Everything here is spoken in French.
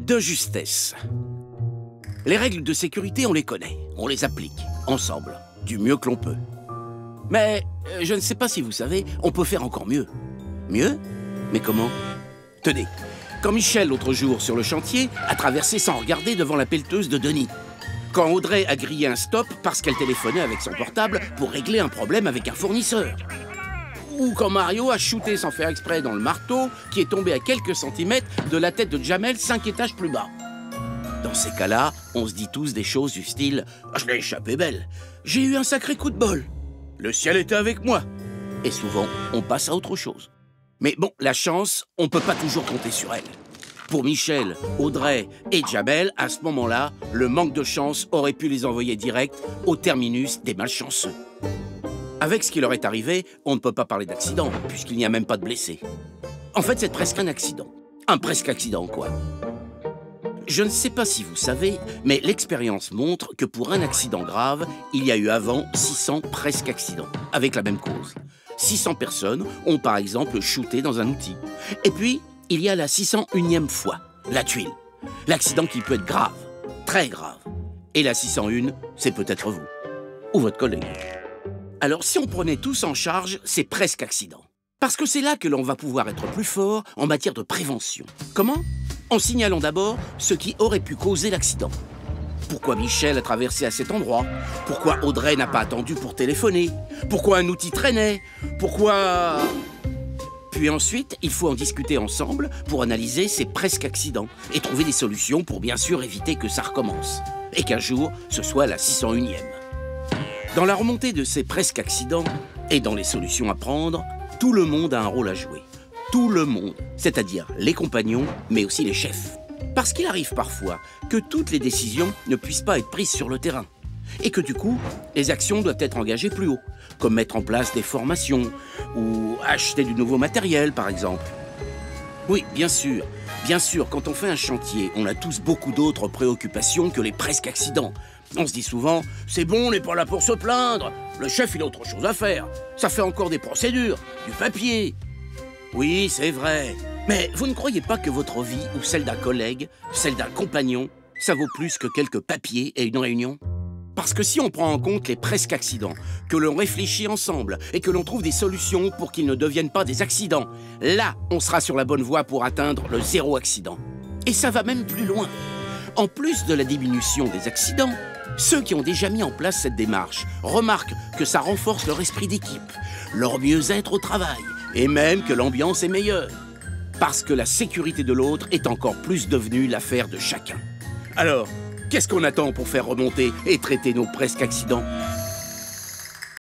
de justesse. Les règles de sécurité, on les connaît, on les applique, ensemble, du mieux que l'on peut. Mais, je ne sais pas si vous savez, on peut faire encore mieux. Mieux? Mais comment? Tenez, quand Michel, l'autre jour, sur le chantier, a traversé sans regarder devant la pelleteuse de Denis. Quand Audrey a grillé un stop parce qu'elle téléphonait avec son portable pour régler un problème avec un fournisseur. Ou quand Mario a shooté sans faire exprès dans le marteau qui est tombé à quelques centimètres de la tête de Jamel 5 étages plus bas. Dans ces cas-là, on se dit tous des choses du style « Je l'ai échappé belle, j'ai eu un sacré coup de bol, le ciel était avec moi ». Et souvent, on passe à autre chose. Mais bon, la chance, on ne peut pas toujours compter sur elle. Pour Michel, Audrey et Jamel, à ce moment-là, le manque de chance aurait pu les envoyer direct au terminus des malchanceux. Avec ce qui leur est arrivé, on ne peut pas parler d'accident, puisqu'il n'y a même pas de blessés. En fait, c'est presque un accident. Un presque accident, quoi. Je ne sais pas si vous savez, mais l'expérience montre que pour un accident grave, il y a eu avant 600 presque accidents, avec la même cause. 600 personnes ont par exemple shooté dans un outil. Et puis, il y a la 601e fois, la tuile. L'accident qui peut être grave, très grave. Et la 601, c'est peut-être vous, ou votre collègue. Alors si on prenait tous en charge, c'est presque accident. Parce que c'est là que l'on va pouvoir être plus fort en matière de prévention. Comment? En signalant d'abord ce qui aurait pu causer l'accident. Pourquoi Michel a traversé à cet endroit? Pourquoi Audrey n'a pas attendu pour téléphoner? Pourquoi un outil traînait? Pourquoi... Puis ensuite, il faut en discuter ensemble pour analyser ces presque accidents et trouver des solutions pour bien sûr éviter que ça recommence. Et qu'un jour, ce soit la 601e. Dans la remontée de ces presque accidents et dans les solutions à prendre, tout le monde a un rôle à jouer. Tout le monde, c'est-à-dire les compagnons, mais aussi les chefs. Parce qu'il arrive parfois que toutes les décisions ne puissent pas être prises sur le terrain. Et que du coup, les actions doivent être engagées plus haut, comme mettre en place des formations ou acheter du nouveau matériel, par exemple. Oui, bien sûr, quand on fait un chantier, on a tous beaucoup d'autres préoccupations que les presque accidents. On se dit souvent, c'est bon, on n'est pas là pour se plaindre, le chef il a autre chose à faire, ça fait encore des procédures, du papier. Oui, c'est vrai, mais vous ne croyez pas que votre vie ou celle d'un collègue, celle d'un compagnon, ça vaut plus que quelques papiers et une réunion? Parce que si on prend en compte les presque accidents, que l'on réfléchit ensemble et que l'on trouve des solutions pour qu'ils ne deviennent pas des accidents, là, on sera sur la bonne voie pour atteindre le zéro accident. Et ça va même plus loin. En plus de la diminution des accidents, ceux qui ont déjà mis en place cette démarche remarquent que ça renforce leur esprit d'équipe, leur mieux-être au travail, et même que l'ambiance est meilleure. Parce que la sécurité de l'autre est encore plus devenue l'affaire de chacun. Alors, qu'est-ce qu'on attend pour faire remonter et traiter nos presque accidents?